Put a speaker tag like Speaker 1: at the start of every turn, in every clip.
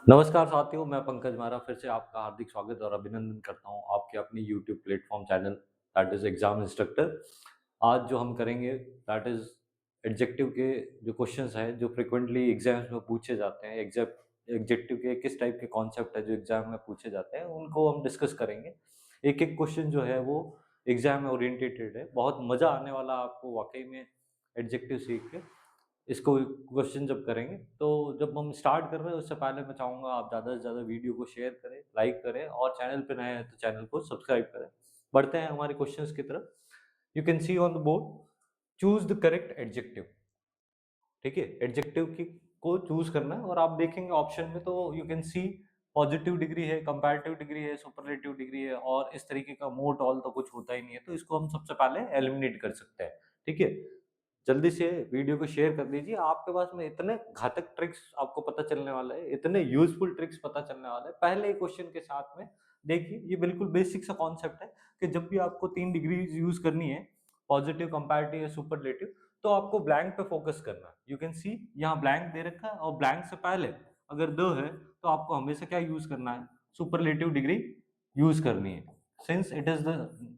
Speaker 1: नमस्कार साथियों, मैं पंकज मारा फिर से आपका हार्दिक स्वागत और अभिनंदन करता हूँ आपके अपनी YouTube platform channel that is exam instructor. आज जो हम करेंगे दैट इज़ एडजेक्टिव के जो क्वेश्चंस हैं जो फ्रिक्वेंटली एग्जाम्स में पूछे जाते हैं। एडजेक्टिव के किस टाइप के कॉन्सेप्ट है जो एग्जाम में पूछे जाते हैं उनको हम डिस्कस करेंगे। एक एक क्वेश्चन जो है वो एग्जाम ओरिएंटेटेड है, बहुत मज़ा आने वाला आपको वाकई में एडजेक्टिव सीख के। इसको क्वेश्चन जब करेंगे तो जब हम स्टार्ट कर रहे हैं उससे पहले मैं चाहूँगा आप ज़्यादा से ज़्यादा वीडियो को शेयर करें, लाइक करें और चैनल पे नए हैं तो चैनल को सब्सक्राइब करें। बढ़ते हैं हमारे क्वेश्चंस की तरफ। You can see on the board, choose the correct adjective. ठीक है, एडजेक्टिव की को चूज़ करना है और आप देखेंगे ऑप्शन में तो you can see positive degree है, कंपैरेटिव डिग्री है, सुपरलेटिव डिग्री है और इस तरीके का मोट ऑल तो कुछ होता ही नहीं है, तो इसको हम सबसे पहले एलिमिनेट कर सकते हैं। ठीक है? जल्दी से वीडियो को शेयर कर दीजिए। आपके पास में इतने घातक ट्रिक्स आपको पता चलने वाला है, इतने यूज़फुल ट्रिक्स पता चलने वाला है। पहले क्वेश्चन के साथ में देखिए, ये बिल्कुल बेसिक सा कॉन्सेप्ट है कि जब भी आपको 3 डिग्रीज़ यूज़ करनी है, पॉजिटिव, कंपैरेटिव या सुपरलेटिव, तो आपको ब्लैंक पे फोकस करना है। यू कैन सी यहाँ ब्लैंक दे रखा है और ब्लैंक से पहले अगर द है, तो आपको हमेशा क्या यूज़ करना है? सुपरलेटिव डिग्री यूज़ करनी है। Since it is the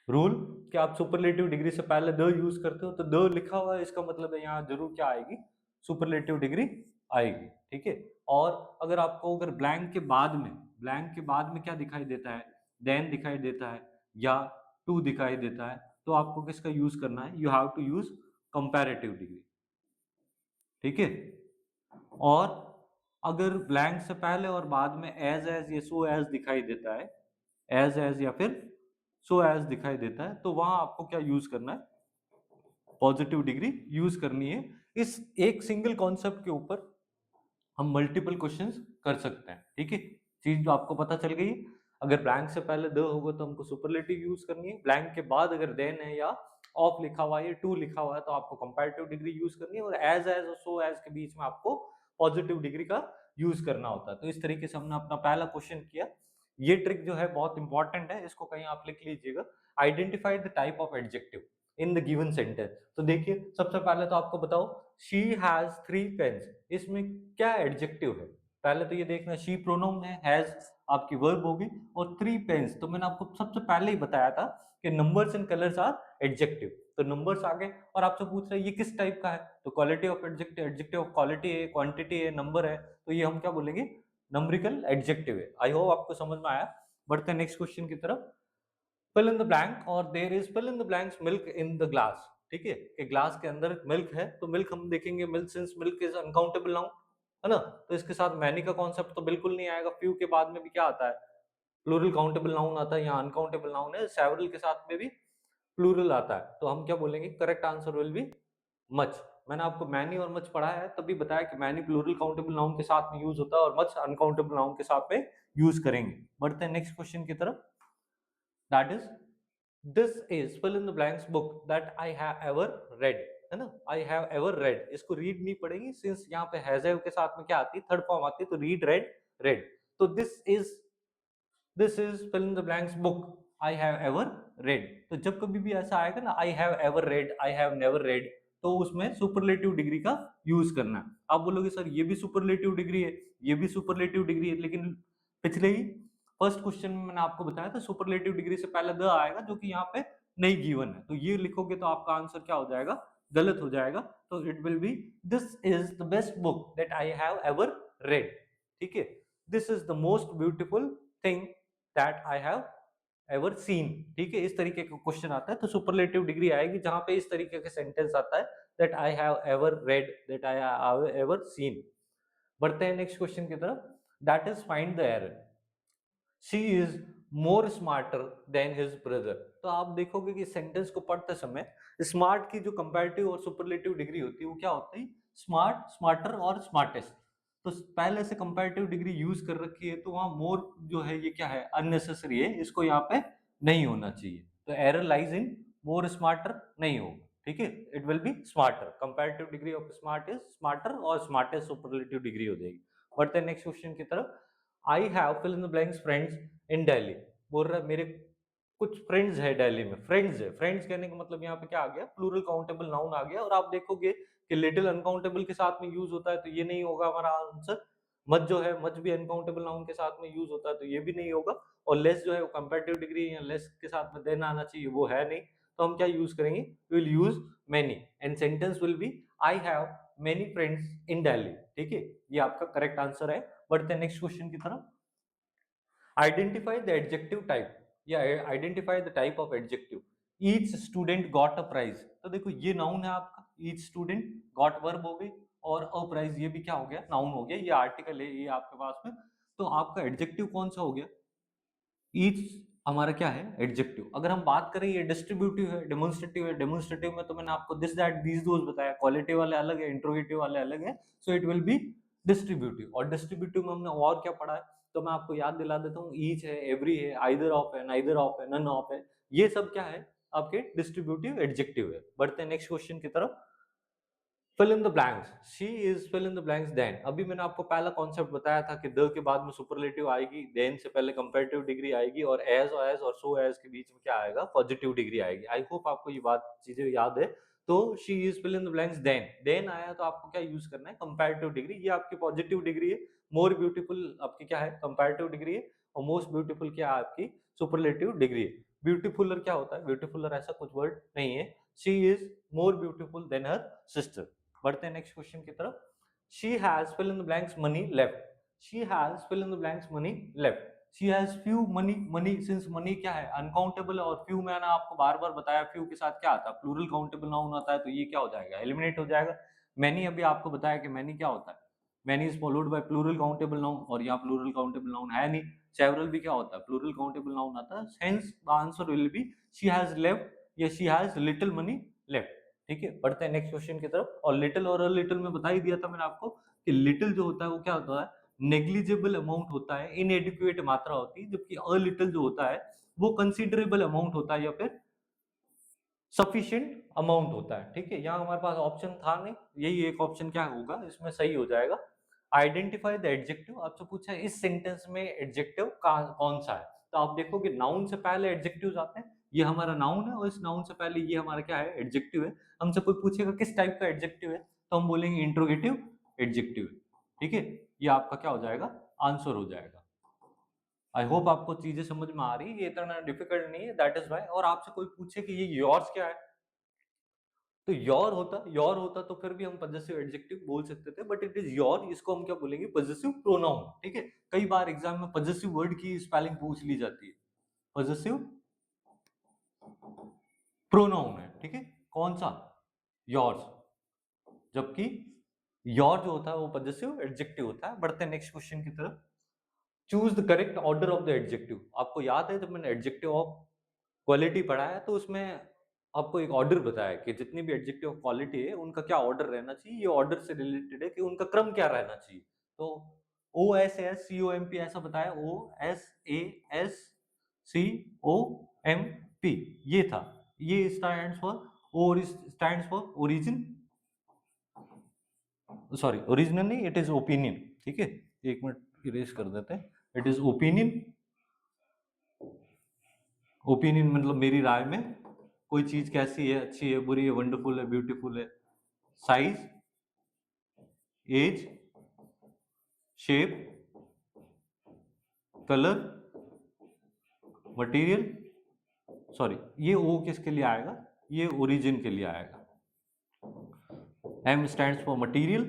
Speaker 1: rule कि आप सुपरलेटिव डिग्री से पहले द यूज करते हो, तो द लिखा हुआ है इसका मतलब है यहाँ जरूर क्या आएगी? सुपरलेटिव डिग्री आएगी। ठीक है? और अगर आपको अगर ब्लैंक के बाद में क्या दिखाई देता है? देन दिखाई देता है या टू दिखाई देता है, तो आपको किसका यूज करना है? You have to use comparative degree. ठीक है? और अगर ब्लैंक से पहले और बाद में एज या सो एज दिखाई देता है, एज या फिर सो एज दिखाई देता है, तो वहां आपको क्या यूज करना है? पॉजिटिव डिग्री यूज करनी है। इस एक सिंगल कॉन्सेप्ट के ऊपर हम मल्टीपल क्वेश्चंस कर सकते हैं। ठीक है? चीज जो आपको पता चल गई। अगर ब्लैंक से पहले द होगा तो हमको सुपरलेटिव यूज करनी है, ब्लैंक के बाद अगर देन है या ऑफ लिखा हुआ है या टू लिखा हुआ है तो आपको कंपैरेटिव डिग्री यूज करनी है, और एज और सो एज के बीच में आपको पॉजिटिव डिग्री का यूज करना होता है। तो इस तरीके से हमने अपना पहला क्वेश्चन किया। ये ट्रिक जो है बहुत इंपॉर्टेंट है, इसको कहीं आप लिख लीजिएगा। Identify the type of adjective in the given sentence. तो देखिए, सबसे पहले तो आपको बताओ, शी हैज 3 पेन्स, इसमें क्या एडजेक्टिव है? पहले तो ये देखना, शी प्रोनाउन है, हैज आपकी वर्ब होगी और 3 पेन्स, तो मैंने आपको सबसे पहले ही बताया था कि numbers and colours are adjective. तो नंबर्स आ गए और आपसे पूछ रहे हैं ये किस टाइप का है, तो quality of adjective, adjective of quality है, क्वांटिटी है, नंबर है, तो ये हम क्या बोलेंगे? नंबरिकल एडजेक्टिव है। आई होप आपको समझ में आया। बढ़ते हैं नेक्स्ट क्वेश्चन की तरफ। फिल इन द ब्लैंक और there is fill in the blanks milk in the glass. ठीक है, कि ग्लास के अंदर मिल्क है, तो मिल्क हम देखेंगे, milk since milk is uncountable noun, है ना? तो इसके साथ मैनी का कॉन्सेप्ट तो बिल्कुल नहीं आएगा। फ्यू के बाद में भी क्या आता है? प्लूरल काउंटेबल नाउन आता है, यहाँ अनकाउंटेबल नाउन है। सेवरल के साथ में भी प्लूरल आता है, तो हम क्या बोलेंगे? Correct answer will be much. मैंने आपको मैनी और मच पढ़ाया है, तभी बताया कि मैनी प्लूरल काउंटेबल नाउन के साथ में यूज होता है और मच अनकाउंटेबल नाउन के साथ में यूज करेंगे। बढ़ते हैं नेक्स्ट क्वेश्चन की तरफ। That is, this is fill in the blanks book that I have ever read, है ना? आई हैव एवर रेड, इसको रीड नहीं पड़ेगी सिंस यहाँ पे हैज हैव के साथ में क्या आती है? थर्ड फॉर्म आती है, तो रीड, रेड, रेड। तो this is fill in the blanks book I have ever read. तो जब कभी भी ऐसा आएगा ना, I have ever read, I have never read, तो उसमें सुपरलेटिव डिग्री का यूज करना है। आप बोलोगे सर ये भी सुपरलेटिव डिग्री है, ये भी सुपरलेटिव डिग्री है, लेकिन पिछले ही फर्स्ट क्वेश्चन में मैंने आपको बताया था सुपरलेटिव डिग्री से पहले द आएगा, जो कि यहाँ पे नहीं गिवन है, तो ये लिखोगे तो आपका आंसर क्या हो जाएगा? गलत हो जाएगा। तो it will B, this is the best book that I have ever red. ठीक है? This is the most beautiful thing that I have ever seen. ठीक है? इस तरीके का क्वेश्चन आता है तो सुपरलेटिव डिग्री आएगी जहां पे इस तरीके का सेंटेंस आता है, that I have ever red, that I have ever seen. बढ़ते हैं नेक्स्ट क्वेश्चन की तरफ। That is find the error, she is more smarter than his brother. तो आप देखोगे कि सेंटेंस को पढ़ते समय स्मार्ट की जो कंपैरेटिव और सुपरलेटिव डिग्री होती है वो क्या होती है? स्मार्ट, स्मार्टर और स्मार्टेस्ट। तो पहले से कंपैरेटिव डिग्री यूज कर रखी है, तो वहां मोर जो है ये क्या है? अननेसेसरी है, इसको यहाँ पे नहीं होना चाहिए। तो error lies in more smarter नहीं होगा। ठीक है? It will be smarter. Comparative degree of smart is smarter और स्मार्टेस्ट सुपरलेटिव डिग्री हो जाएगी। बढ़ते हैं नेक्स्ट क्वेश्चन की तरफ। I have fill in the blanks friends in Delhi. बोल रहा है मेरे कुछ फ्रेंड्स है दिल्ली में। फ्रेंड्स है, फ्रेंड्स कहने का मतलब यहाँ पे क्या आ गया? प्लूरल काउंटेबल नाउन आ गया। और आप देखोगे कि लिटिल अनकाउंटेबल के साथ में यूज होता है, तो ये नहीं होगा हमारा आंसर। मच जो है, मच भी अनकाउंटेबल नाउन के साथ में यूज होता है, तो ये भी नहीं होगा। और लेस जो है वो कंपैरेटिव डिग्री या लेस के साथ में देन आना चाहिए, वो है नहीं, तो हम क्या यूज करेंगे, we will use many and sentence will be I have many friends in Delhi. ठीक है, ये आपका करेक्ट आंसर है। बढ़ते हैं नेक्स्ट क्वेश्चन की तरफ। आइडेंटिफाई द एडजेक्टिव टाइप या identify the type of adjective. Each student got a prize, तो देखो ये नाउन है आपका, ईच स्टूडेंट, गॉट वर्ब हो गई, और अ प्राइज ये भी क्या हो गया, नाउन हो गया, ये आर्टिकल है ये आपके पास में। तो आपका एडजेक्टिव कौन सा हो गया, ईच हमारा क्या है एडजेक्टिव। अगर हम बात करें ये डिस्ट्रीब्यूटिव है, डेमोन्स्ट्रेटिव है, डेमोन्स्ट्रेटिव में तो मैंने आपको दिस दैट दीज दोज बताया, क्वालिटिव वाले अलग है, इंट्रोगेटिव वाले अलग है, so it will B distributive. और डिस्ट्रीब्यूटिव में हमने और क्या पढ़ा है, तो मैं आपको याद दिला देता हूँ, ईच है, एवरी है, आइदर ऑफ है, नाइदर ऑफ है, नन ऑफ है, ये सब क्या है आपके डिस्ट्रीब्यूटिव एडजेक्टिव है। बढ़ते हैं नेक्स्ट क्वेश्चन की तरफ। Fill in the blanks, she is fill in the blanks than. अभी मैंने आपको पहला कॉन्सेप्ट बताया था कि द के बाद में सुपरलेटिव आएगी, देन से पहले कंपैरेटिव डिग्री आएगी, और एज और सो एज के बीच में क्या आएगा, पॉजिटिव डिग्री आएगी। आई होप आपको ये बात चीजें याद है। तो she is fill in the blanks than, than आया तो आपको क्या यूज करना है, कंपैरेटिव डिग्री, ये आपकी पॉजिटिव डिग्री है। मोर ब्यूटीफुल आपकी क्या है, कंपैरेटिव डिग्री है, और मोस्ट ब्यूटीफुल क्या है आपकी, सुपरलेटिव डिग्री है। ब्यूटीफुलर क्या होता है, ब्यूटीफुलर ऐसा कुछ वर्ड नहीं है। She is more beautiful than her sister. बढ़ते हैं नेक्स्ट क्वेश्चन की तरफ। She has fill in the blanks money left, she has fill in the blanks money left, she has few money, money since money क्या है uncountable, और few मैंने आपको बार बार बताया फ्यू के साथ क्या आता है, प्लूरल काउंटेबल नाउन आता है, तो ये क्या हो जाएगा, एलिमिनेट हो जाएगा। मैनी अभी आपको बताया कि मैनी क्या होता है, many is followed by plural countable noun, और यहाँ प्लूरल काउंटेबल नाउन है नहीं। सेवरल भी क्या होता है, प्लूरल काउंटेबल नाउन आता है, hence the answer will be she has left या she has little money left. ठीक है, बढ़ते हैं नेक्स्ट क्वेश्चन की तरफ। और लिटिल और अ लिटिल में बता ही दिया था मैंने आपको कि लिटिल जो होता है वो क्या होता है, नेग्लिजिबल अमाउंट होता है, इनएडिक्वेट मात्रा होती है, जबकि अ लिटिल जो होता है वो कंसीडरेबल अमाउंट होता है या फिर सफिशिएंट अमाउंट होता है। ठीक है, यहाँ हमारे पास ऑप्शन था नहीं, यही एक ऑप्शन क्या होगा इसमें सही हो जाएगा। आइडेंटिफाई द एडजेक्टिव, आपसे पूछा है इस सेंटेंस में एडजेक्टिव कौन सा है, तो आप देखोगे नाउन से पहले एडजेक्टिव्स आते हैं, ये हमारा नाउन है, और इस नाउन से पहले ये हमारा क्या है, एडजेक्टिव है। हमसे कोई पूछेगा किस टाइप का एडजेक्टिव है, तो हम बोलेंगे इंट्रोगेटिव एडजेक्टिव है। ठीक है, ये आपका क्या हो जाएगा, आंसर हो जाएगा। आई होप आपको चीजें समझ में आ रही है, ये इतना डिफिकल्ट नहीं है, दैट इज वाई। और आपसे कोई पूछे कि ये योर्स क्या है, तो योर होता तो फिर भी हम पजेसिव एडजेक्टिव बोल सकते थे, बट इट इज योर, इसको हम क्या बोलेंगे, पजेसिव प्रोनाउन। ठीक है, कई बार एग्जाम में पजेसिव वर्ड की स्पेलिंग पूछ ली जाती है, पजेसिव प्रोनाउन है। ठीक है, कौन सा, योर्स, जबकि योर जो होता है वो पजेसिव एडजेक्टिव होता है। बढ़ते हैं नेक्स्ट क्वेश्चन की तरफ। Choose the correct order of the adjective. आपको याद है जब मैंने एडजेक्टिव ऑफ क्वालिटी पढ़ा है तो उसमें आपको एक ऑर्डर बताया कि जितनी भी एडजेक्टिव ऑफ क्वालिटी है उनका क्या ऑर्डर रहना चाहिए, ये ऑर्डर से रिलेटेड है कि उनका क्रम क्या रहना चाहिए। तो O S S C O M P ऐसा बताया, O S A S C O M P ये था, ये स्टैंड्स फॉर, और stands for origin, sorry original नहीं, इट इज ओपिनियन। ठीक है, एक मिनट इरेज कर देते हैं, इट इज ओपिनियन, ओपिनियन मतलब मेरी राय में कोई चीज कैसी है, अच्छी है, बुरी है, वंडरफुल है, ब्यूटीफुल है। Size, age, shape, colour, material, sorry ये ओ किसके लिए आएगा, ये ओरिजिन के लिए आएगा। एम स्टैंड्स फॉर मटेरियल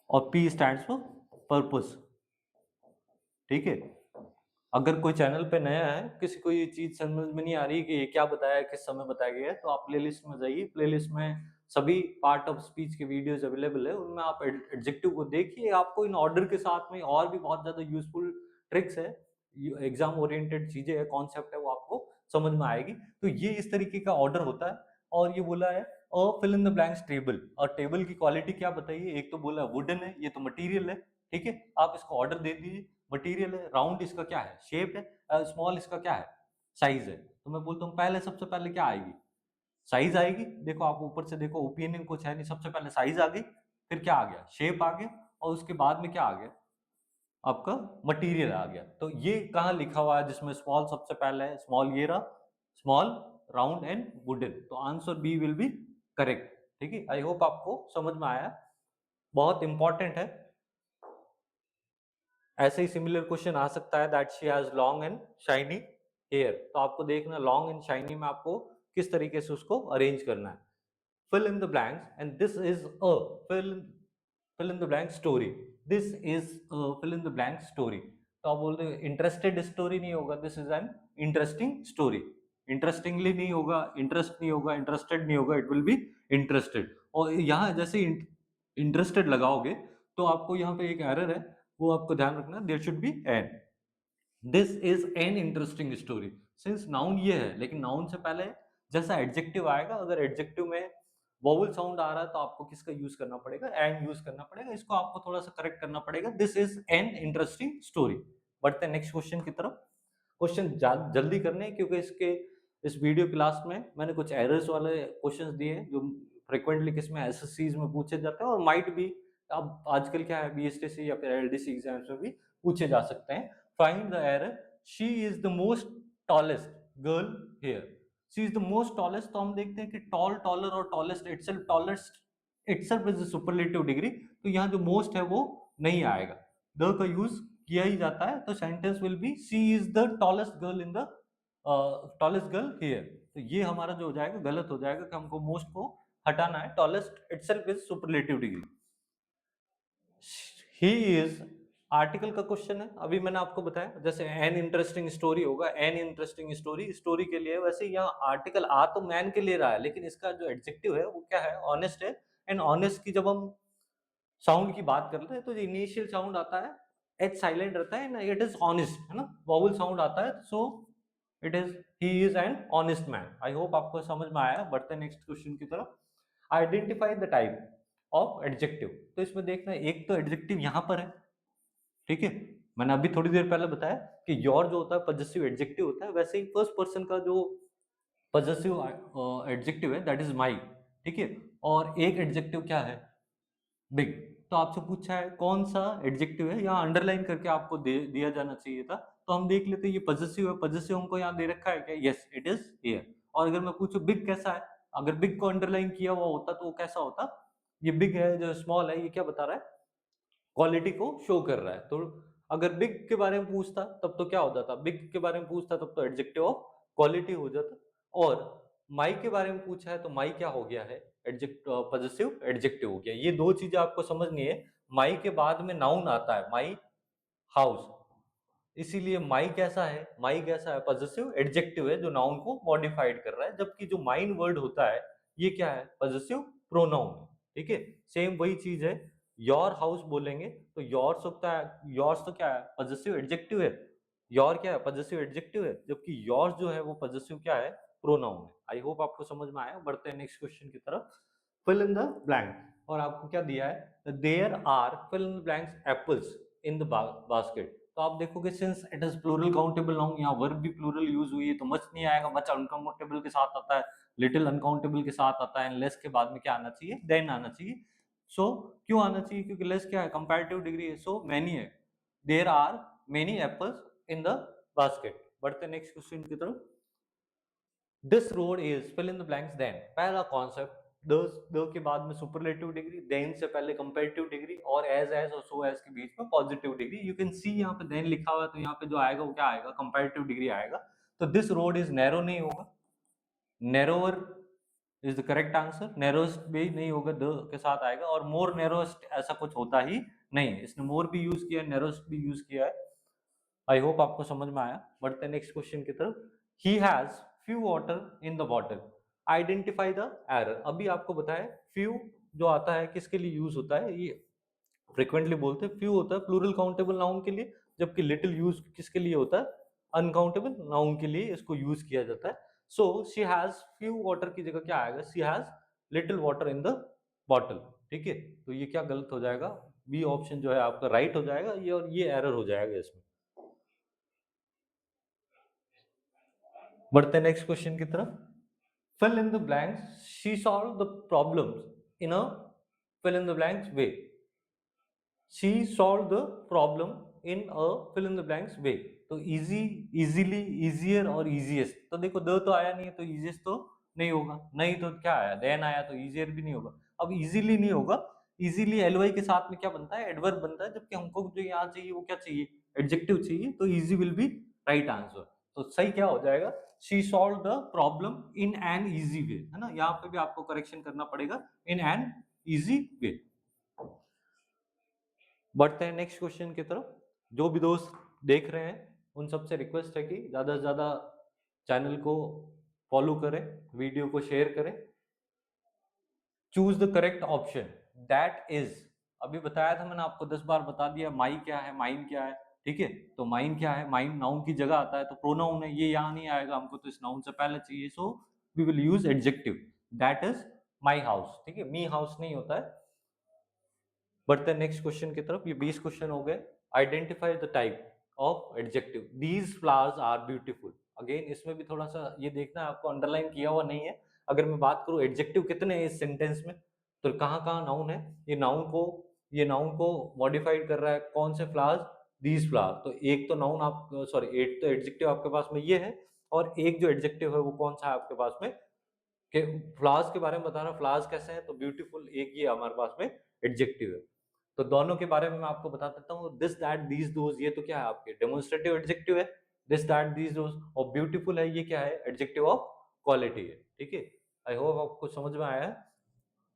Speaker 1: और पी स्टैंड्स फॉर पर्पस। ठीक है, अगर कोई चैनल पे नया है, किसी को ये चीज समझ में नहीं आ रही कि ये क्या बताया है, किस समय बताया गया है, तो आप प्लेलिस्ट में जाइए, प्लेलिस्ट में सभी पार्ट ऑफ स्पीच के वीडियोस अवेलेबल है, उनमें आप एडजेक्टिव को देखिए, आपको इन ऑर्डर के साथ में और भी बहुत ज्यादा यूजफुल ट्रिक्स है, एग्जाम ओरिएंटेड चीजें है, कॉन्सेप्ट है, वो आपको समझ में आएगी। तो ये इस तरीके का ऑर्डर होता है। और ये बोला है a fill in the blanks table, और टेबल की क्वालिटी क्या बताइए, एक तो बोला वुडन है, ये तो मटेरियल है। ठीक है, आप इसको ऑर्डर दे दीजिए, मटेरियल है, राउंड इसका क्या है, शेप है, स्मॉल इसका क्या है, साइज है। तो मैं बोलता हूँ पहले सबसे पहले क्या आएगी, साइज आएगी। देखो आप ऊपर से देखो, ओपिनियन कुछ है नहीं, सबसे पहले साइज आ गई, फिर क्या आ गया, शेप आ गया, और उसके बाद में क्या आ गया, आपका मटेरियल आ गया। तो ये कहाँ लिखा हुआ है जिसमें स्मॉल सबसे पहले है, स्मॉल ये रहा, स्मॉल, राउंड एंड वुडन, तो answer B will be correct. ठीक है, आई होप आपको समझ में आया, बहुत इंपॉर्टेंट है। ऐसे ही सिमिलर क्वेश्चन आ सकता है that she has long and shiny hair, तो आपको देखना लॉन्ग एंड शाइनी में आपको किस तरीके से उसको अरेंज करना है। fill in the blanks and this is a fill in the blank story, this is a fill in the blank story। तो आप बोलते हैं इंटरेस्टेड स्टोरी नहीं होगा, this is an interesting story. Interestingly नहीं होगा, इंटरेस्ट नहीं होगा, इंटरेस्टेड नहीं होगा, इट विल बी इंटरेस्टेड। और यहाँ जैसे इंटरेस्टेड लगाओगे तो आपको यहाँ पे एक एरर है, वो आपको ध्यान रखना, there should be an. This is an interesting story, since noun ये है, लेकिन नाउन से पहले जैसा एडजेक्टिव आएगा, अगर एडजेक्टिव में वोवल साउंड आ रहा है तो आपको किसका यूज करना पड़ेगा, एन यूज करना पड़ेगा। इसको आपको थोड़ा सा करेक्ट करना पड़ेगा, this is an interesting story. बढ़ते हैं नेक्स्ट क्वेश्चन की तरफ। क्वेश्चन जल्दी करने हैं, क्योंकि इस वीडियो क्लास में मैंने कुछ एरर्स वाले क्वेश्चंस दिए हैं जो फ्रिक्वेंटली किसमें एसएससीज में पूछे जाते हैं, और माइट भी अब आजकल क्या है बीएसटीसी या फिर एलडीसी एग्जाम्स में भी पूछे जा सकते हैं। Find the error, she is the most tallest girl here. She is the most tallest, तो हम देखते हैं कि टॉल, टॉलर और tallest itself, tallest itself is a superlative degree, तो यहाँ जो मोस्ट है वो नहीं आएगा, द का यूज किया ही जाता है, तो sentence will be she is the tallest girl in the tallest girl here. तो ये हमारा जो हो जाएगा गलत हो जाएगा कि हमको मोस्ट को हटाना है, tallest itself is superlative degree. He is article का क्वेश्चन है, अभी मैंने आपको बताया जैसे एन इंटरेस्टिंग स्टोरी होगा, एन इंटरेस्टिंग स्टोरी स्टोरी के लिए, वैसे यहाँ आर्टिकल आ तो मैन के लिए रहा है, लेकिन इसका जो एडजेक्टिव है वो क्या है, ऑनेस्ट है। एंड ऑनेस्ट की जब हम साउंड की बात करते हैं तो जो इनिशियल साउंड आता है एच साइलेंट रहता है ना, इट इज ऑनेस्ट है ना, वॉवल साउंड आता है, so it is he is an honest man. I hope आपको समझ में आया। बढ़ते हैं नेक्स्ट क्वेश्चन की तरफ। Identify the type of adjective, तो इसमें देखना एक तो एडजेक्टिव यहाँ पर है, ठीक है, मैंने अभी थोड़ी देर पहले बताया कि योर जो होता है पजेसिव एडजेक्टिव होता है, वैसे ही फर्स्ट पर्सन का जो पजेसिव एडजेक्टिव है दैट इज माई, ठीक है। और एक एडजेक्टिव क्या है, बिग। तो आपसे पूछा है कौन सा एडजेक्टिव है, यहाँ अंडरलाइन करके आपको दिया जाना चाहिए था, तो हम देख लेते हैं ये पजेसिव है, पजेसिव हमको यहाँ दे रखा है क्या, यस इट इज हियर। और अगर मैं पूछूं बिग कैसा है, अगर बिग को अंडरलाइन किया हुआ होता तो वो कैसा होता, ये बिग है जो स्मॉल है, ये क्या बता रहा है, क्वालिटी को शो कर रहा है। तो अगर बिग के बारे में पूछता तब तो क्या हो जाता, बिग के बारे में पूछता तब तो एडजेक्टिव ऑफ क्वालिटी हो जाता। और माई के बारे में पूछा है तो माई क्या हो गया है, एडजेक्टिव पजेसिव एडजेक्टिव हो गया। ये दो चीजें आपको समझनी है। माई के बाद में नाउन आता है, माई हाउस, इसीलिए माई कैसा है, माई कैसा है, पजेसिव एडजेक्टिव है जो नाउन को मॉडिफाइड कर रहा है, जबकि जो माइन वर्ड होता है ये क्या है, पजेसिव प्रोनाउन है, ठीक है। सेम वही चीज है, योर हाउस बोलेंगे तो योर्स होता है, योर्स तो क्या है, पजेसिव एडजेक्टिव है, योर क्या है, पजेसिव एडजेक्टिव है, जबकि योर्स जो है वो पजेसिव क्या है, प्रोनाउन है। आई होप आपको समझ में आया। बढ़ते हैं नेक्स्ट क्वेश्चन की तरफ। फिल इन द ब्लैंक, और आपको क्या दिया है, there are fill in the blanks apples in the basket. तो आप देखोगे since it is plural countable noun, यहाँ वर्ब भी प्लूरल यूज हुई है, तो मच नहीं आएगा, मच अनकाउंटेबल के साथ आता है, लिटिल अनकाउंटेबल के साथ आता है, लेस के बाद में क्या आना चाहिए, देन आना चाहिए। सो क्यों आना चाहिए, क्योंकि लेस क्या है, कंपैरेटिव डिग्री है, सो मैनी है, there are many apples in the basket. बढ़ते नेक्स्ट क्वेश्चन की तरफ। This road is fill in the blanks, than पहला कॉन्सेप्ट, द के बाद में सुपरलेटिव डिग्री, देन से पहले कंपैरेटिव डिग्री, और एज और सो एज के बीच में positive degree. You can see यहाँ पे देन लिखा हुआ है, तो यहाँ पे जो आएगा वो क्या आएगा, कंपैरेटिव डिग्री आएगा। तो दिस रोड इज नैरो नहीं होगा, narrower is the correct answer, narrowest भी नहीं होगा, द के साथ आएगा। और मोर नैरोस्ट ऐसा कुछ होता ही नहीं है, इसने मोर भी यूज किया है, नैरोस्ट भी यूज किया है। आई होप आपको समझ में आया। बढ़ते हैं नेक्स्ट क्वेश्चन की तरफ। He has few water in the bottle, identify the error. अभी आपको बताया फ्यू जो आता है किसके लिए यूज होता है, ये फ्रिक्वेंटली बोलते हैं, फ्यू होता है प्लूरल काउंटेबल नाउन के लिए, जबकि लिटिल यूज किसके लिए होता है, अनकाउंटेबल नाउन के लिए इसको यूज किया जाता है। So she has few water की जगह क्या आएगा, she has little water in the bottle, ठीक है। तो ये क्या गलत हो जाएगा, बी ऑप्शन जो है आपका राइट हो जाएगा, ये और ये एरर हो जाएगा इसमें। बढ़ते नेक्स्ट क्वेश्चन की तरफ। fill in the blanks, she solved the problems in a fill in the blanks way, she solved the problem in a fill in the blanks way। तो इजी, इजीली, इजियर और easiest, तो देखो the तो आया नहीं है तो easiest तो नहीं होगा, नहीं तो क्या आया, देन आया तो इजियर भी नहीं होगा। अब इजीली नहीं होगा, इजीली एलवाई के साथ में क्या बनता है, एडवर्ब बनता है, जबकि हमको जो यहाँ चाहिए वो क्या चाहिए, एडजेक्टिव चाहिए, तो easy will be right answer. तो सही क्या हो जाएगा, she solve the problem in an easy way, है ना, यहाँ पे भी आपको करेक्शन करना पड़ेगा, इन एन इजी वे। बढ़ते हैं नेक्स्ट क्वेश्चन की तरफ। जो भी दोस्त देख रहे हैं उन सबसे रिक्वेस्ट है कि ज़्यादा से ज़्यादा चैनल को फॉलो करें, वीडियो को शेयर करें। Choose the correct option, that is, अभी बताया था मैंने आपको 10 बार बता दिया, माई क्या है, माइन क्या है, ठीक है। तो माइन क्या है, माइन नाउन की जगह आता है, तो प्रोनाउन है, ये यहाँ नहीं आएगा हमको, तो इस नाउन से पहले चाहिए, so we will use adjective, that is my house, ठीक है, मी हाउस नहीं होता है। बढ़ते हैं नेक्स्ट क्वेश्चन की तरफ, ये 20 क्वेश्चन हो गए। Identify the type of adjective, these flowers are beautiful. Again इसमें भी थोड़ा सा ये देखना है आपको, अंडरलाइन किया हुआ नहीं है। अगर मैं बात करूं एडजेक्टिव कितने हैं इस सेंटेंस में, तो कहाँ कहाँ नाउन है, ये नाउन को मॉडिफाइड कर रहा है, कौन से फ्लावर्स, दीज फ्लावर, तो एक तो नाउन आप सॉरी एक तो एडजेक्टिव आपके पास में ये है, और एक जो एडजेक्टिव है वो कौन सा है आपके पास में, कि फ्लावर्स के बारे में बता रहा, फ्लावर्स कैसे हैं, तो ब्यूटीफुल एक ये हमारे पास में एडजेक्टिव है। तो दोनों के बारे में मैं आपको बता देता हूँ, दिस दैट दीज दोज, ये तो क्या है आपके डेमोन्स्ट्रेटिव एडजेक्टिव है, दिस दैट दीज दोज, और ब्यूटीफुल है, ये क्या है, एडजेक्टिव ऑफ क्वालिटी है, ठीक है। आई होप आपको समझ में आया है।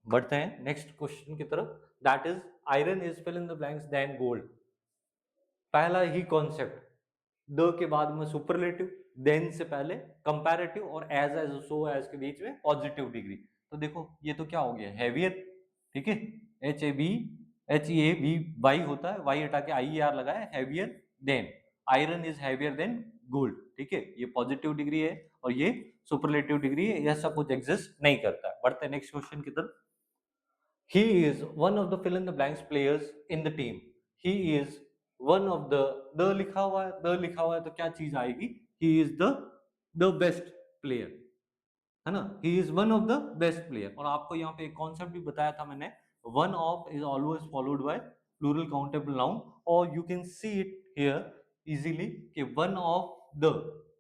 Speaker 1: बढ़ते हैं नेक्स्ट क्वेश्चन की तरफ, that is iron is fill in the blanks than gold. पहला ही कॉन्सेप्ट, द के बाद में सुपरलेटिव, देन से पहले कंपैरेटिव, और एज सो एज के बीच में पॉजिटिव डिग्री। तो देखो ये तो क्या हो गया, हैवियर, ठीक है, HAV होता है, वाई हटा के IER लगा है, heavier than, iron is heavier than gold, ठीक है, ये पॉजिटिव डिग्री है और ये सुपरलेटिव डिग्री है, यह सब कुछ एग्जिस्ट नहीं करता है। बढ़ते हैं नेक्स्ट क्वेश्चन की तरफ, he is one of the fill in the blanks players in the team, he is one of the लिखा हुआ है तो क्या चीज आएगी, he is the best player, है ना, he is one of the best player। और आपको यहाँ पे एक कॉन्सेप्ट भी बताया था मैंने, one of is always followed by plural countable noun, और you can see it here easily कि one of the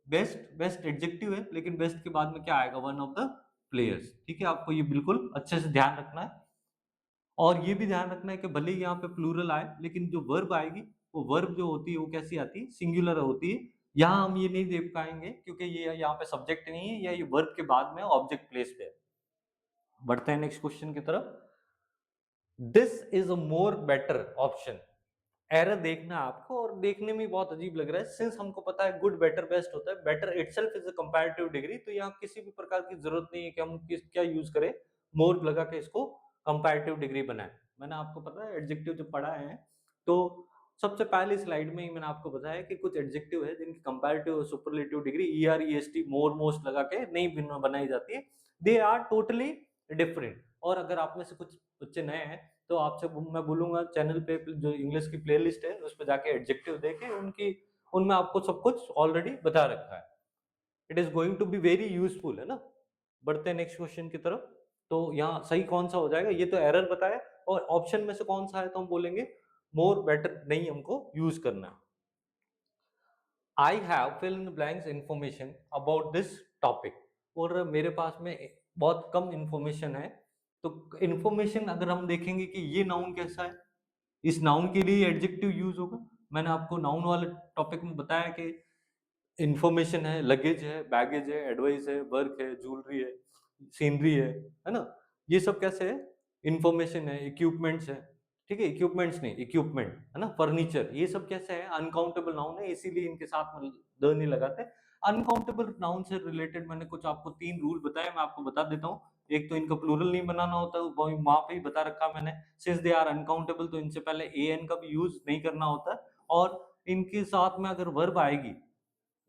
Speaker 1: best adjective है, लेकिन बेस्ट के बाद में क्या आएगा, वन ऑफ द प्लेयर्स, ठीक है, आपको ये बिल्कुल अच्छे से ध्यान रखना है। और ये भी ध्यान रखना है कि भले ही यहाँ पे प्लूरल आए, लेकिन जो वर्ब आएगी वो वर्ब जो होती है वो कैसी आती है, सिंगुलर होती है। यहाँ हम ये नहीं देख पाएंगे क्योंकि ये यहाँ पे सब्जेक्ट नहीं है, या ये वर्ब के बाद में ऑब्जेक्ट प्लेस पे है। बढ़ते हैं नेक्स्ट क्वेश्चन की तरफ, this is a more better option. Error देखना आपको, और देखने में बहुत अजीब लग रहा है, सिंस हमको पता है गुड बेटर बेस्ट होता है, better itself is a comparative degree, तो यहाँ किसी भी प्रकार की जरूरत नहीं है कि हम क्या यूज करें, मोर लगा के इसको कंपैरेटिव डिग्री बनाए। मैंने आपको पता है एडजेक्टिव जब पढ़ा है तो सबसे पहली स्लाइड में ही मैंने आपको बताया कि कुछ एडजेक्टिव है जिनकी कंपैरेटिव और superlative degree ER EST more most लगा के नहीं बनाई जाती है, दे आर टोटली डिफरेंट। और अगर आप में से कुछ बच्चे नए हैं तो आपसे मैं बोलूंगा चैनल पे जो इंग्लिश की प्लेलिस्ट है उस पर जाके एडजेक्टिव देखे, उनकी उनमें आपको सब कुछ ऑलरेडी बता रखा है, it is going to be very useful, है ना। बढ़ते हैं नेक्स्ट क्वेश्चन की तरफ, तो यहाँ सही कौन सा हो जाएगा, ये तो एरर बताया, और ऑप्शन में से कौन सा है तो हम बोलेंगे मोर बेटर नहीं हमको यूज करना है। I have fill in blanks information about this topic, और मेरे पास में बहुत कम इंफॉर्मेशन है, तो इंफॉर्मेशन अगर हम देखेंगे कि ये नाउन कैसा है, इस नाउन के लिए एडजेक्टिव यूज होगा। मैंने आपको नाउन वाले टॉपिक में बताया कि इंफॉर्मेशन है, लगेज है, बैगेज है, एडवाइस है, वर्क है, ज्वेलरी है, सीनरी है ना, ये सब कैसे है, इंफॉर्मेशन है, इक्विपमेंट्स है, ठीक है, इक्विपमेंट्स नहीं इक्विपमेंट, है ना, फर्नीचर, ये सब कैसे है, अनकाउंटेबल नाउन है, इसीलिए इनके साथ में द नहीं लगाते। अनकाउंटेबल नाउन से रिलेटेड मैंने कुछ आपको 3 रूल बताए, मैं आपको बता देता हूँ। एक तो इनका प्लूरल नहीं बनाना होता, वहां पे ही बता रखा मैंने, सिंस दे आर अनकाउंटेबल, तो इनसे पहले an का भी यूज नहीं करना होता, और इनके साथ में अगर वर्ब आएगी,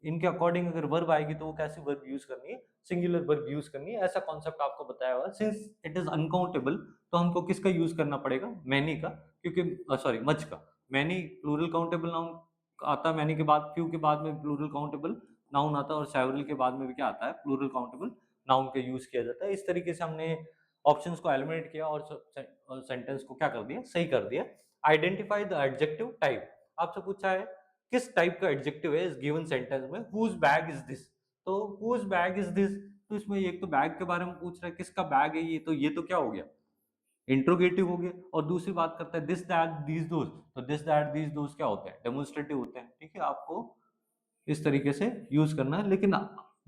Speaker 1: इनके अकॉर्डिंग अगर वर्ब आएगी तो वो कैसी वर्ब यूज करनी है, सिंगुलर वर्ब यूज करनी है, ऐसा कॉन्सेप्ट आपको बताया हुआ है। सिंस इट इज अनकाउंटेबल तो हमको किसका यूज करना पड़ेगा, मैनी का, क्योंकि सॉरी मच का, मैनी प्लूरल काउंटेबल नाउन आता है, मैनी के बाद फ्यू के बाद में प्लूरल काउंटेबल नाउन आता है, और सेवरल के बाद में भी क्या आता है, प्लूरल काउंटेबल नाउन का यूज किया जाता है। इस तरीके से हमने ऑप्शंस को एलिमिनेट किया और सेंटेंस को क्या कर दिया, सही कर दिया। आइडेंटिफाई द एडजेक्टिव टाइप, आपसे पूछा है किस टाइप का एडजेक्टिव है इस गिवन सेंटेंस में, हुज बैग इज दिस, तो हुज बैग इज दिस, तो इसमें एक तो बैग के बारे में पूछ रहा है, किसका बैग है ये, तो ये तो क्या हो गया, इंट्रोगेटिव हो गया। और दूसरी बात करते हैं दिस दैट दीज दोज, तो दिस दैट दीज दोज क्या होते हैं, डेमोन्स्ट्रेटिव होते हैं। ठीक है, आपको इस तरीके से यूज करना है। लेकिन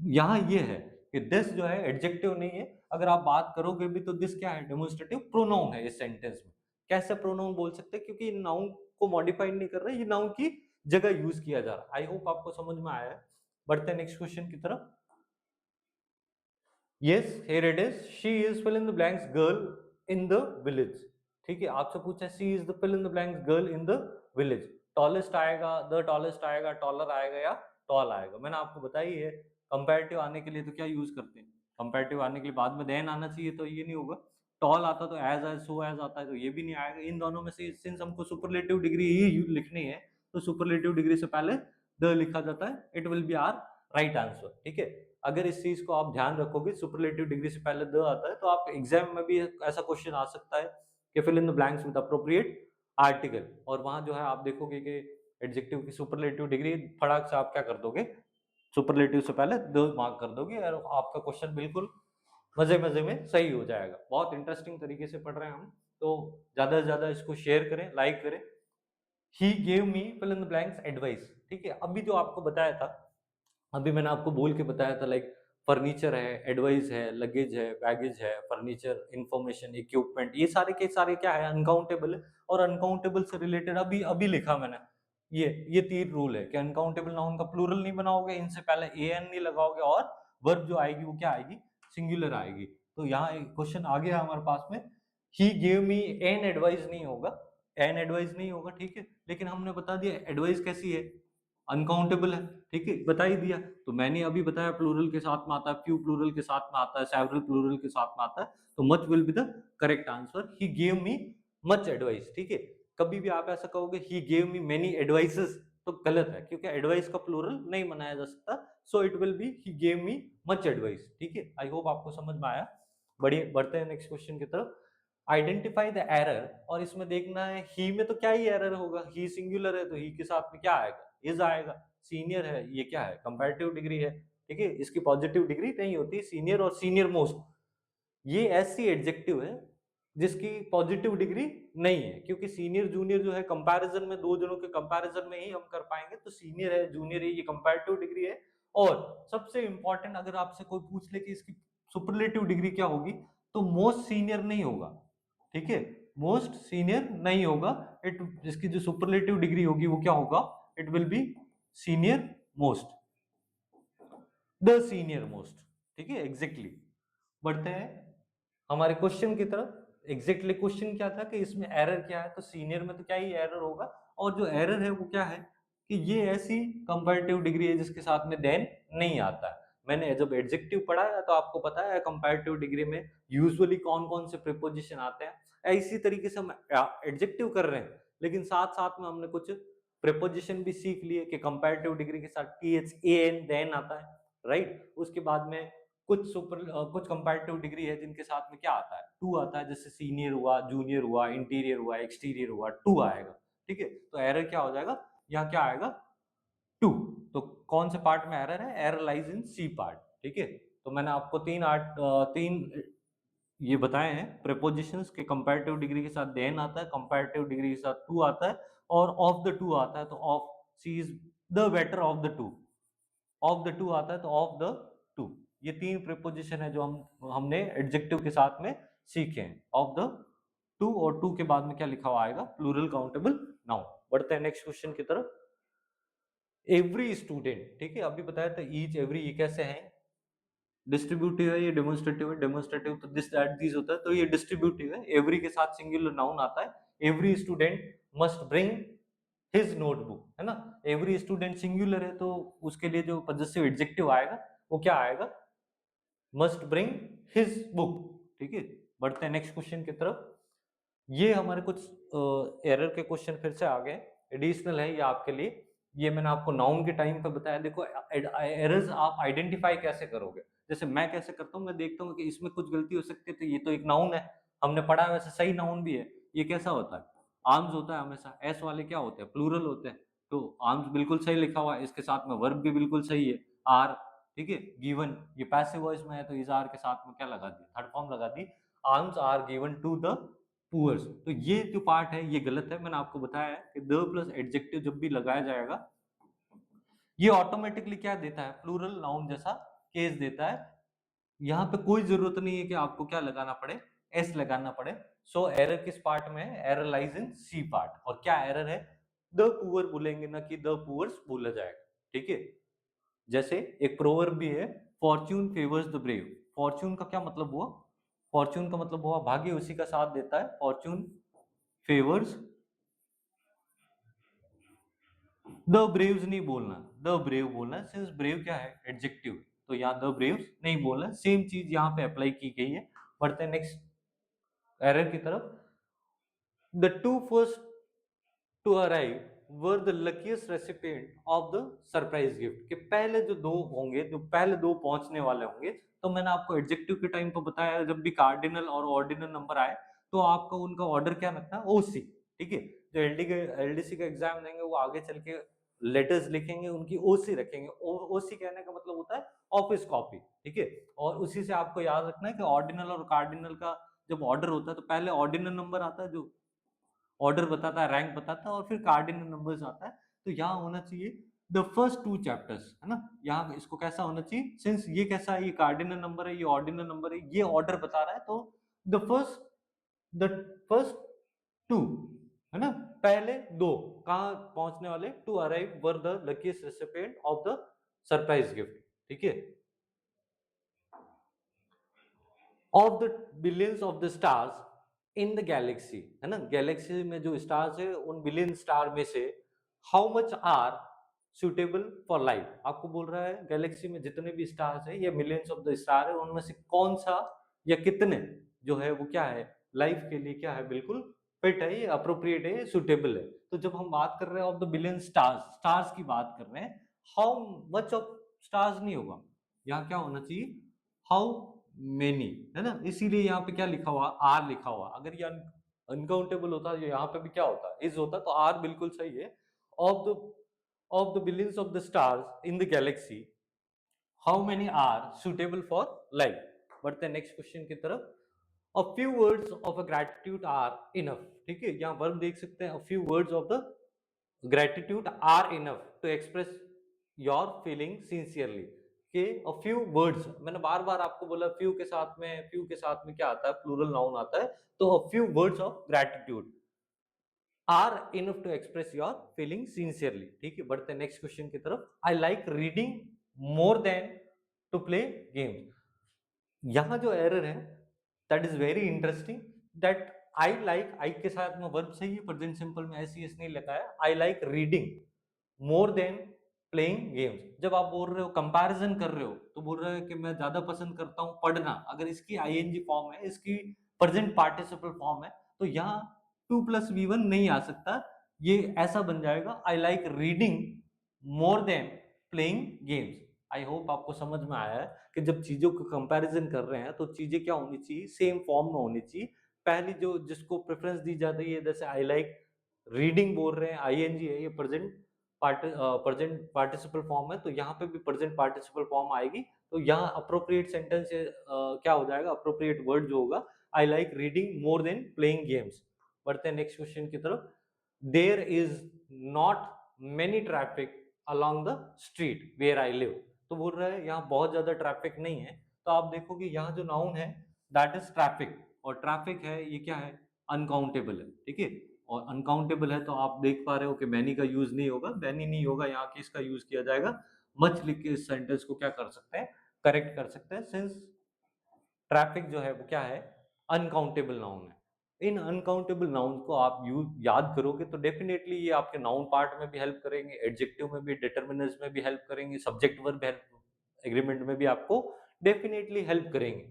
Speaker 1: यहाँ ये है कि दिस जो है एडजेक्टिव नहीं है, अगर आप बात करोगे भी तो दिस क्या है, डेमोन्स्ट्रेटिव प्रोनाउन है इस सेंटेंस में। कैसे प्रोनाउन बोल सकते हैं, क्योंकि नाउन को मॉडिफाई नहीं कर रहे, ये नाउन की जगह यूज किया जा रहा है। आई होप आपको समझ में आया है। बढ़ते हैं नेक्स्ट क्वेश्चन की तरफ। Yes here it is, she is fill in the blanks girl in the village. ठीक है, आपसे पूछा है she is the fill in the blanks girl in the village. Tallest आएगा, द टॉलेस्ट आएगा, टॉलर आएगा या टॉल आएगा। मैंने आपको बताई है कंपैरेटिव आने के लिए तो क्या यूज करते हैं, कंपैरेटिव आने के लिए बाद में देन आना चाहिए, तो ये नहीं होगा। टॉल आता तो एज एज सो एज आता है, तो ये भी नहीं आएगा। इन दोनों में से सिंस हमको सुपरलेटिव डिग्री ही लिखनी है, तो सुपरलेटिव डिग्री से पहले द लिखा जाता है। It will be our right answer. ठीक है, अगर इस चीज को आप ध्यान रखोगे, सुपरलेटिव डिग्री से पहले द आता है, तो आप एग्जाम में भी ऐसा क्वेश्चन आ सकता है कि fill in the blanks with appropriate article. और वहां जो है आप देखोगे कि एडजेक्टिव की सुपरलेटिव डिग्री फटाक से आप क्या कर दोगे, सुपरलेटिव से पहले द मार्क कर दोगे, और आपका क्वेश्चन बिल्कुल मजे मजे में सही हो जाएगा। बहुत इंटरेस्टिंग तरीके से पढ़ रहे हैं हम, तो ज्यादा से ज्यादा इसको शेयर करें, लाइक करें। He gave me fill in the blanks advice. ठीक है, अभी जो आपको बताया था, अभी मैंने आपको बोल के बताया था, लाइक फर्नीचर है, एडवाइस है, लगेज है, बैगेज है, फर्नीचर, इंफॉर्मेशन, इक्विपमेंट, ये सारे के सारे क्या है, अनकाउंटेबल है। और अनकाउंटेबल से रिलेटेड अभी अभी लिखा मैंने, ये 3 रूल है कि अनकाउंटेबल नाउन का प्लूरल नहीं बनाओगे, इनसे पहले एन नहीं लगाओगे, और वर्ब जो आएगी वो क्या आएगी, सिंगुलर आएगी। तो यहाँ एक क्वेश्चन आ गया हमारे पास में, ही गेव मी एन एडवाइस नहीं होगा, एन एडवाइस नहीं होगा। ठीक है, लेकिन हमने बता दिया एडवाइस कैसी है, अनकाउंटेबल है। ठीक है, बता ही दिया। तो मैंने अभी बताया प्लूरल के साथ में आता है, फ्यू प्लूरल के साथ में आता है, सेवरल प्लूरल के साथ में आता है, तो much will be the correct answer. He gave me much advice. ठीक है, कभी भी आप ऐसा कहोगे ही गेव मी मेनी एडवाइसेस, तो गलत है, क्योंकि एडवाइस का प्लूरल नहीं बनाया जा सकता। So it will B he gave me much advice. ठीक है, आई होप आपको समझ में आया। बढ़ते हैं नेक्स्ट क्वेश्चन की तरफ। आइडेंटिफाई द एरर, और इसमें देखना है ही में तो क्या ही एरर होगा, ही सिंगुलर है तो ही के साथ में क्या आएगा, इज आएगा। सीनियर है, ये क्या है, कंपैरेटिव डिग्री है। ठीक है, इसकी पॉजिटिव डिग्री नहीं होती, सीनियर और सीनियर मोस्ट, ये ऐसी एडजेक्टिव है जिसकी पॉजिटिव डिग्री नहीं है, क्योंकि सीनियर जूनियर जो है कंपैरिजन में, दो जनों के कंपैरिजन में ही हम कर पाएंगे, तो सीनियर है, जूनियर है, ये कंपैरेटिव डिग्री है। और सबसे इंपॉर्टेंट, अगर आपसे कोई पूछ ले कि इसकी सुपरलेटिव डिग्री क्या होगी, तो मोस्ट सीनियर नहीं होगा। ठीक है, मोस्ट सीनियर नहीं होगा, इसकी जो सुपरलेटिव डिग्री होगी वो क्या होगा, it will B senior most, the senior most. ठीक है, एग्जैक्टली। बढ़ते हैं हमारे क्वेश्चन की तरफ। एग्जैक्टली क्वेश्चन क्या था कि इसमें एरर क्या है, तो सीनियर में तो क्या ही एरर होगा, और जो एरर है वो क्या है कि ये ऐसी कंपैरेटिव डिग्री है जिसके साथ में देन नहीं आता है। मैंने जब एडजेक्टिव पढ़ा है तो आपको पता है कंपैरेटिव डिग्री में यूजुअली कौन कौन से प्रीपोजिशन आते हैं। इसी तरीके से हम एडजेक्टिव कर रहे हैं, लेकिन साथ साथ में हमने कुछ प्रीपोजिशन भी सीख लिए कि कंपैरेटिव डिग्री के साथ T H A N than आता है, राइट। उसके बाद में कुछ कंपैरेटिव डिग्री है जिनके साथ में क्या आता है, टू आता है, जैसे सीनियर हुआ, जूनियर हुआ, इंटीरियर हुआ, एक्सटीरियर हुआ, टू आएगा। ठीक है, तो एरर क्या हो जाएगा, यहाँ क्या आएगा, टू। तो कौन से पार्ट में एरर है, error lies in C part. ठीक है, तो मैंने आपको तीन ये बताए हैं प्रीपोजिशंस के, कंपैरेटिव डिग्री के साथ देन आता है, कंपैरेटिव डिग्री के साथ टू आता है, और ऑफ द टू आता है, तो of, C is the better of the two, of the two आता है तो ऑफ द टू। ये 3 प्रीपोजिशन है जो हमने एडजेक्टिव के साथ में सीखे हैं, ऑफ द टू, और टू के बाद में क्या लिखा हुआ आएगा, प्लूरल काउंटेबल नाउन। बढ़ते हैं नेक्स्ट क्वेश्चन की तरफ। एवरी स्टूडेंट, ठीक है, अभी बताया था ईच एवरी, ये कैसे है, डिस्ट्रीब्यूटिव है, ये डेमोन्स्ट्रेटिव है। डेमोन्स्ट्रेटिव तो दिस दैट दीज होता है, तो ये डिस्ट्रीब्यूटिव है। एवरी के साथ सिंगुलर नाउन आता है। Every student must bring his notebook, है ना। एवरी स्टूडेंट सिंगुलर है, तो उसके लिए जो पजेसिव एडजेक्टिव आएगा वो क्या आएगा, मस्ट ब्रिंग हिज बुक। ठीक है, बढ़ते हैं नेक्स्ट क्वेश्चन की तरफ। ये हमारे कुछ एरर के क्वेश्चन फिर से आ गए, एडिशनल है ये आपके लिए। ये मैंने आपको नाउन के टाइम पे बताया। देखो एरर्स आप आइडेंटिफाई कैसे करोगे, जैसे मैं कैसे करता हूँ, मैं देखता हूँ कि इसमें कुछ गलती हो सकती है, तो ये तो एक नाउन है, हमने पढ़ा है, वैसे सही नाउन भी है। ये कैसा होता है, आर्म्स होता है हमेशा, एस वाले क्या होते हैं, प्लूरल होते हैं, तो आर्म्स बिल्कुल सही लिखा हुआ है, इसके साथ में वर्ब भी बिल्कुल सही है, आर। ठीक है, गिवन, ये पैसिव वॉइस में है, तो इज आर के साथ में क्या लगा दी, थर्ड फॉर्म लगा दी, arms are given to the poors. तो ये जो पार्ट है ये गलत है। मैंने आपको बताया है कि द प्लस एडजेक्टिव जब भी लगाया जाएगा ये ऑटोमेटिकली क्या देता है, प्लूरल नाउन जैसा केस देता है। यहाँ पे कोई जरूरत नहीं है कि आपको क्या लगाना पड़े, एस लगाना पड़े। सो एरर किस पार्ट में है, error lies in C part. और क्या एरर है, द पुअर बोलेंगे ना कि द पुअर्स बोला जाएगा। ठीक है, जैसे एक प्रोवर्ब भी है, Fortune favours the brave. Fortune का क्या मतलब हुआ, फॉर्च्यून का मतलब हुआ भाग्य उसी का साथ देता है। फॉर्च्यून फेवर्स द ब्रेव्स नहीं बोलना, द ब्रेव बोलना। सिंस ब्रेव क्या है, एडजेक्टिव, तो यहाँ द ब्रेव्स नहीं बोलना। सेम चीज यहाँ पे अप्लाई की गई है। बढ़ते हैं नेक्स्ट एरर की तरफ। The two first to arrive were the luckiest recipient of the surprise gift. के पहले जो दो होंगे, जो पहले दो पहुंचने वाले होंगे, तो मैंने आपको एडजेक्टिव के टाइम पर बताया जब भी कार्डिनल और ऑर्डिनल नंबर आए तो आपको उनका ऑर्डर क्या रखना है, ओसी। ठीक है, जो एलडीसी का एग्जाम देंगे वो आगे चल के लेटर्स लिखेंगे, उनकी ओसी रखेंगे। ओसी कहने का मतलब होता है ऑफिस कॉपी। ठीक है, और उसी से आपको याद रखना है कि ऑर्डिनल और कार्डिनल का जब ऑर्डर होता है तो पहले ऑर्डिनल नंबर आता है जो ऑर्डर बताता है, रैंक बताता है, और फिर कार्डिनल नंबर्स आता है। तो यहाँ होना चाहिए द फर्स्ट टू चैप्टर्स, है ना। यहाँ इसको कैसा होना चाहिए, सिंस ये कैसा है, ये कार्डिनल नंबर है, ये ऑर्डिनल नंबर है, ये ऑर्डर बता रहा है, तो द फर्स्ट टू, है ना, पहले दो कहाँ पहुंचने वाले, to arrive were the luckiest recipient of the surprise gift. ठीक है, of the billions of the stars in the galaxy, है ना, गैलेक्सी में जो स्टार्स है उन बिलियन स्टार में से how much are suitable for life. आपको बोल रहा है गैलेक्सी में जितने भी स्टार्स है या मिलियंस ऑफ द स्टार है उनमें से कौन सा या कितने जो है वो क्या है, लाइफ के लिए क्या है, बिल्कुल फिट है, ये अप्रोप्रिएट है, ये सुटेबल है। तो जब हम बात कर रहे हैं of the billion stars, stars की बात कर रहे हैं, हाउ मच ऑफ स्टार्स नहीं होगा, यहाँ क्या होना चाहिए, हाउ मेनी, है ना। इसीलिए यहाँ पे क्या लिखा हुआ, आर लिखा हुआ। अगर ये अनकाउंटेबल होता है, यहाँ पे भी क्या होता है, इज होता, तो आर बिल्कुल सही है। Of the billions of the stars in the galaxy how many are suitable for life. बढ़ते हैं नेक्स्ट क्वेश्चन की तरफ। A few words of a gratitude are enough. ठीक है, यहाँ वर्ब देख सकते हैं, a few words of the gratitude are enough to express your feeling sincerely. के अ फ्यू वर्ड्स, मैंने बार बार आपको बोला फ्यू के साथ में, फ्यू के साथ में क्या आता है, प्लूरल नाउन आता है। तो a few words of gratitude are enough to express your feeling sincerely. ठीक है, बढ़ते हैं नेक्स्ट क्वेश्चन की तरफ। I like reading more than to play games. यहाँ जो एरर है that is very interesting, that I like, I के साथ में वर्ब सही है, प्रेजेंट सिंपल में एस नहीं लगाया, आई like reading more than playing games. जब आप बोल रहे हो, कंपैरिजन कर रहे हो, तो बोल रहे हो कि मैं ज्यादा पसंद करता हूँ पढ़ना, अगर इसकी आईएनजी फॉर्म है, इसकी प्रेजेंट पार्टिसिपल फॉर्म है, तो यहाँ 2+V1 नहीं आ सकता। ये ऐसा बन जाएगा, आई like reading more than playing games. I hope आपको समझ में आया है कि जब चीजों को कंपैरिजन कर रहे हैं तो चीजें क्या होनी चाहिए, सेम फॉर्म में होनी चाहिए। पहली जो जिसको प्रेफरेंस दी जाती है, जैसे आई लाइक रीडिंग बोल रहे हैं, आईएनजी है, ये प्रेजेंट पार्टिसिपल फॉर्म है, तो यहाँ पे भी प्रेजेंट पार्टिसिपल फॉर्म आएगी। तो यहाँ अप्रोप्रिएट सेंटेंस क्या हो जाएगा, अप्रोप्रिएट वर्ड जो होगा, I like reading more than playing games. बढ़ते हैं नेक्स्ट क्वेश्चन की तरफ। There is not many traffic along the street where I live. तो बोल रहा है यहाँ बहुत ज्यादा ट्रैफिक नहीं है। तो आप देखोगे यहाँ जो नाउन है दैट इज ट्रैफिक, और ट्रैफिक है ये क्या है, अनकाउंटेबल है। ठीक है, और अनकाउंटेबल है तो आप देख पा रहे हो कि मैनी का यूज नहीं होगा, मैनी नहीं होगा, यहाँ किसका यूज किया जाएगा, मच लिख के इस सेंटेंस को क्या कर सकते हैं, करेक्ट कर सकते हैं। सिंस ट्रैफिक जो है वो क्या है, अनकाउंटेबल नाउन है। इन अनकाउंटेबल नाउन को आप याद करोगे तो डेफिनेटली ये आपके नाउन पार्ट में भी हेल्प करेंगे, एडजेक्टिव में भी, डिटर्मिनर्स में भी हेल्प करेंगे, सब्जेक्ट वर्ब हेल्प एग्रीमेंट में भी आपको डेफिनेटली हेल्प करेंगे।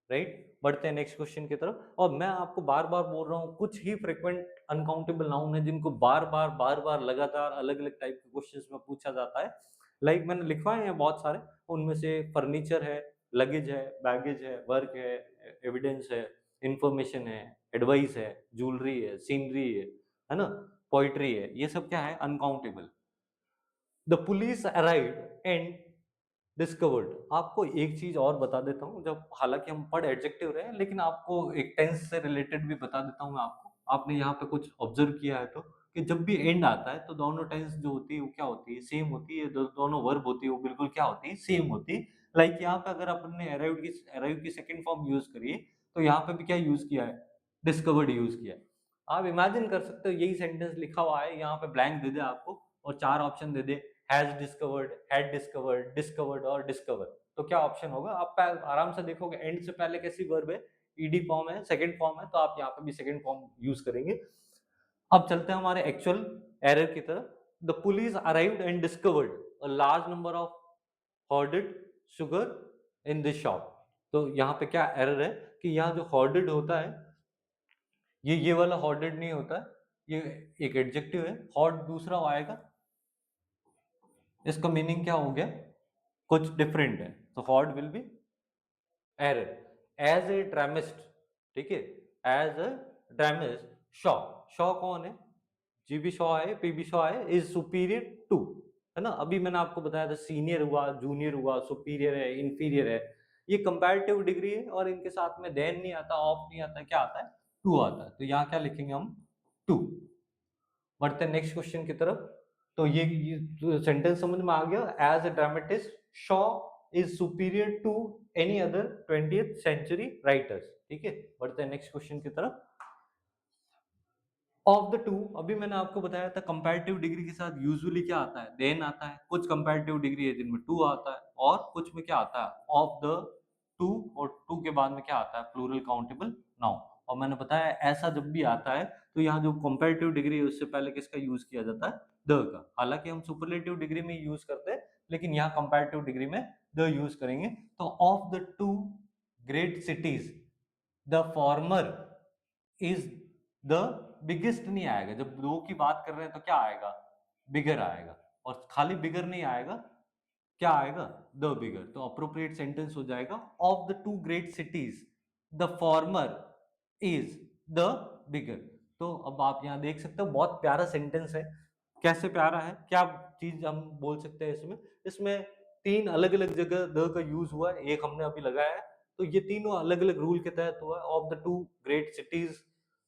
Speaker 1: राइट, बढ़ते हैं नेक्स्ट क्वेश्चन की तरफ। और मैं आपको बार बार बोल रहा हूँ, कुछ ही फ्रिक्वेंट अनकाउंटेबल नाउन है जिनको बार बार लगातार अलग अलग टाइप के क्वेश्चंस में पूछा जाता है। लाइक मैंने लिखवाए हैं बहुत सारे, उनमें से फर्नीचर है, लगेज है, बैगेज है, वर्क है, एविडेंस है, इंफॉर्मेशन है, एडवाइस है, ज्वेलरी है, सीनरी है ना, पोइट्री है, ये सब क्या है, uncountable. The police arrived and discovered. आपको एक चीज और बता देता हूँ, जब हालांकि हम पढ़ एडजेक्टिव रहे हैं, लेकिन आपको एक टेंस से रिलेटेड भी बता देता हूँ मैं आपको। आपने यहाँ पे कुछ ऑब्जर्व किया है तो, कि जब भी एंड आता है तो दोनों टेंस जो होती है वो क्या होती है, सेम होती है। दोनों वर्ब होती है वो बिल्कुल क्या होती है, सेम होती है। लाइक यहाँ पे अगर आपने अराइव की सेकंड फॉर्म यूज करी है, तो यहाँ पे भी क्या यूज किया है, डिस्कवर्ड यूज किया है। आप इमेजिन कर सकते हो यही सेंटेंस लिखा हुआ है, यहाँ पे ब्लैंक दे दे आपको और चार option they they, has discovered, had discovered, discovered और डिस्कवर, तो क्या ऑप्शन होगा? आप आराम से देखोगे एंड से पहले कैसी वर्ब है, ईडी फॉर्म है, सेकंड फॉर्म है, तो आप यहाँ पे भी सेकंड फॉर्म यूज करेंगे। अब चलते हैं हमारे एक्चुअल एरर की तरफ। The police arrived and discovered a large number of hoarded sugar in this shop. तो यहाँ पे क्या एरर है कि यहाँ जो हॉर्डेड होता है, ये वाला हॉर्डेड नहीं होता है, ये एक एडजेक्टिव है। हॉट दूसरा आएगा, इसका मीनिंग क्या हो गया, कुछ डिफरेंट है, तो hot will be error. As a dramatist, ठीक है, as a dramatist, Shaw, Shaw कौन है, जी भी शॉ है, पी भी शॉ है, इज सुपीरियर टू, है ना। अभी मैंने आपको बताया था सीनियर हुआ, जूनियर हुआ, सुपीरियर है, इंफीरियर है, ये कंपैरेटिव डिग्री है, और इनके साथ में देन नहीं आता, ऑफ नहीं आता, क्या आता है, टू आता है। तो यहाँ क्या लिखेंगे हम, टू। बढ़ते हैं नेक्स्ट क्वेश्चन की तरफ। तो ये सेंटेंस समझ में आ गया, as a dramatist Shaw is superior to any other 20th century writers, ठीक है। बढ़ते हैं नेक्स्ट क्वेश्चन की तरफ। ऑफ द टू, अभी मैंने आपको बताया था कंपैरेटिव डिग्री के साथ यूजुअली क्या आता है, देन आता है। कुछ कंपैरेटिव डिग्री है जिनमें टू आता है, और कुछ में क्या आता है, ऑफ द टू, और टू के बाद में क्या आता है, प्लूरल काउंटेबल नाउन। और मैंने बताया ऐसा जब भी आता है तो यहाँ जो कंपैरेटिव डिग्री है उससे पहले किसका यूज किया जाता है, द का। हालांकि हम सुपरलेटिव डिग्री में यूज करते हैं, लेकिन यहाँ कंपैरेटिव डिग्री में द यूज करेंगे। तो of the to great cities the former is the biggest नहीं आएगा, जब दो की बात कर रहे हैं तो क्या आएगा, बिगर आएगा। और खाली बिगर नहीं आएगा, क्या आएगा, द बिगर। तो अप्रोप्रिएट सेंटेंस हो जाएगा, of the to great cities the former is the bigger. तो अब आप यहाँ देख सकते हो बहुत प्यारा सेंटेंस है। कैसे प्यारा है, क्या चीज हम बोल सकते हैं इसमें, इसमें तीन अलग अलग जगह द का यूज हुआ है, एक हमने अभी लगाया है। तो ये तीनों अलग अलग रूल के तहत हुआ है। Of the to great cities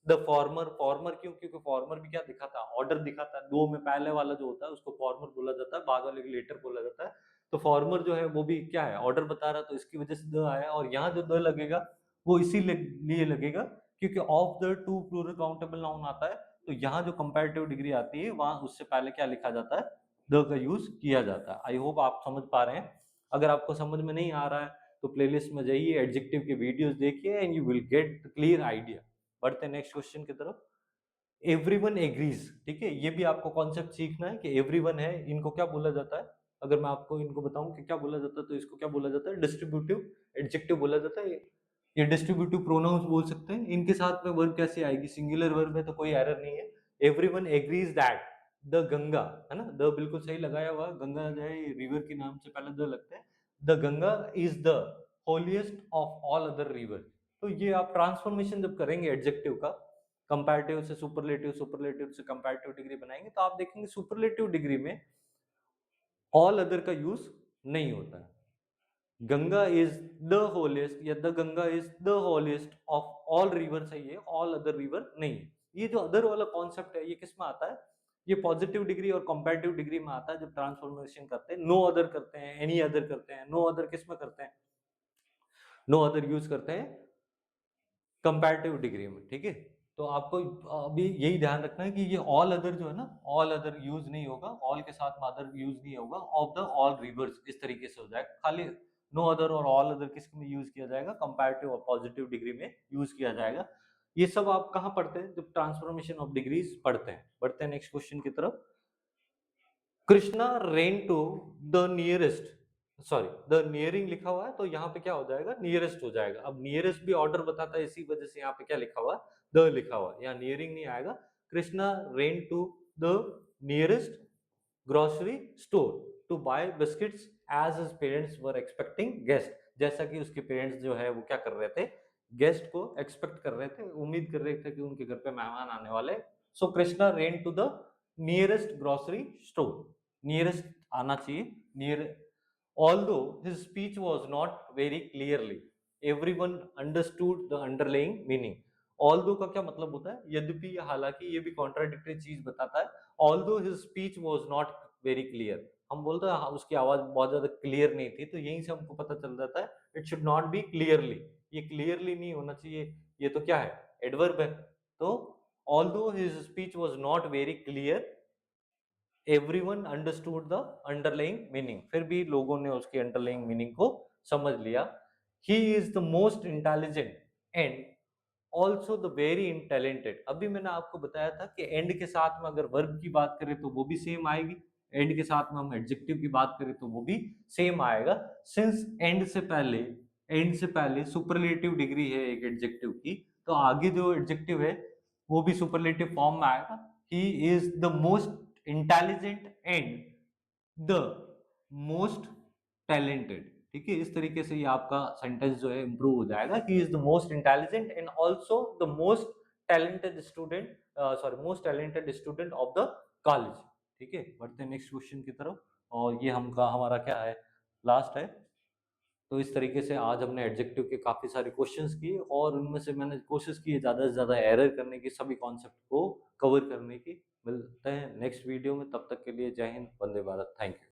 Speaker 1: the former, farmer क्यों, क्योंकि फॉर्मर भी क्या दिखाता है, ऑर्डर दिखाता है। दो में पहले वाला जो होता है उसको फॉर्मर बोला जाता है, बाद वाले को लेटर बोला जाता है। तो फॉर्मर जो है वो भी क्या है, ऑर्डर बता रहा है, तो इसकी वजह से द आया। और यहाँ जो द लगेगा वो इसीलिए लगेगा क्योंकि of the two plural countable noun आता है। तो यहाँ जो कंपैरेटिव डिग्री आती है वहां उससे पहले क्या लिखा जाता है, द का यूज किया जाता है। आई होप आप समझ पा रहे हैं। अगर आपको समझ में नहीं आ रहा है तो प्लेलिस्ट में जाइए, एडजेक्टिव के वीडियोस देखिए, and you will get clear idea. बढ़ते हैं नेक्स्ट क्वेश्चन की तरफ। एवरीवन एग्रीज, ठीक है, ये भी आपको कॉन्सेप्ट सीखना है कि एवरीवन है, इनको क्या बोला जाता है। अगर मैं आपको इनको बताऊं कि क्या बोला जाता है, तो इसको क्या बोला जाता है, डिस्ट्रीब्यूटिव एडजेक्टिव बोला जाता है। ये डिस्ट्रीब्यूटिव प्रोनाउंस बोल सकते हैं। इनके साथ में वर्ब कैसे आएगी, सिंगुलर वर्ब है तो कोई एरर नहीं है। Everyone agrees that the Ganga, है ना, द बिल्कुल सही लगाया हुआ, गंगा जो है रिवर के नाम से पहले द लगता है। The Ganga is the holiest of all other river. तो ये आप ट्रांसफॉर्मेशन जब करेंगे एडजेक्टिव का, कंपैरेटिव से सुपरलेटिव, सुपरलेटिव से कंपैरेटिव डिग्री बनाएंगे, तो आप देखेंगे सुपरलेटिव डिग्री में ऑल अदर का यूज नहीं होता है। गंगा इज द होलिएस्ट या the Ganga is the holiest of all river सही है, ऑल अदर रिवर नहीं है। ये जो अदर वाला कॉन्सेप्ट है ये किस में आता है, ये पॉजिटिव डिग्री और कंपैरेटिव डिग्री में आता है। जब ट्रांसफॉर्मेशन करते हैं, नो अदर करते हैं, एनी अदर करते हैं, नो अदर किस में करते हैं, नो अदर यूज करते हैं कंपैरेटिव डिग्री में, ठीक है। तो आपको अभी यही ध्यान रखना है कि ये ऑल अदर जो है ना, ऑल अदर यूज नहीं होगा, ऑल के साथ में अदर यूज नहीं होगा, ऑफ द ऑल रिवर्स इस तरीके से हो जाएगा। खाली नो अदर और ऑल अदर किस में यूज किया जाएगा, कंपैरेटिव और पॉजिटिव डिग्री में यूज किया जाएगा। ये सब आप कहाँ पढ़ते हैं, जब ट्रांसफॉर्मेशन ऑफ डिग्रीज पढ़ते हैं। बढ़ते हैं नेक्स्ट क्वेश्चन की तरफ। Krishna ran to the nearest, sorry the nearing लिखा हुआ है तो यहाँ पे क्या हो जाएगा, नियरेस्ट हो जाएगा। अब नियरेस्ट भी ऑर्डर बताता है, इसी वजह से यहाँ पे क्या लिखा हुआ है, द लिखा हुआ है, यहाँ नियरिंग नहीं आएगा। Krishna ran to the nearest grocery store to buy biscuits as his parents were expecting guest. जैसा कि उसके पेरेंट्स जो है वो क्या कर रहे थे, गेस्ट को एक्सपेक्ट कर रहे थे, उम्मीद कर रहे थे कि उनके घर पे मेहमान आने वाले। So Krishna ran to the nearest grocery store, nearest आना चाहिए, near although his speech was not very clearly, everyone understood the underlying meaning. although का क्या मतलब होता है? यद्यपि या हालांकि, ये भी कॉन्ट्राडिक्टरी चीज बताता है। although his speech was not very clear, हम बोलते हैं हाँ, उसकी आवाज बहुत ज्यादा क्लियर नहीं थी, तो यहीं से हमको पता चल जाता है it should not be clearly, ये क्लियरली नहीं होना चाहिए। ये तो क्या है? एडवर्ब है। तो although his speech was not very clear, everyone understood the underlying meaning, फिर भी लोगों ने उसके अंडरलाइंग मीनिंग को समझ लिया। He is the most intelligent and also the very talented. अभी मैंने आपको बताया था कि एंड के साथ में अगर वर्ब की बात करें तो वो भी सेम आएगी, एंड के साथ में हम एडजेक्टिव की बात करें तो वो भी सेम आएगा। सिंस एंड से पहले सुपरलेटिव डिग्री है एक एडजेक्टिव की, तो आगे जो एडजेक्टिव है वो भी सुपरलेटिव फॉर्म में आएगा। He is the most intelligent and the most talented. ठीक है, इस तरीके से ये आपका सेंटेंस जो है इंप्रूव हो जाएगा। He is the most intelligent and also the most talented student, sorry most talented student of the college. ठीक है, बढ़ते हैं नेक्स्ट क्वेश्चन की तरफ। और ये हमारा क्या है, लास्ट है। तो इस तरीके से आज हमने एडजेक्टिव के काफी सारे क्वेश्चंस किए, और उनमें से मैंने कोशिश की है ज्यादा से ज्यादा एरर करने की, सभी कॉन्सेप्ट को कवर करने की। मिलते हैं नेक्स्ट वीडियो में, तब तक के लिए जय हिंद, वंदे भारत, थैंक यू।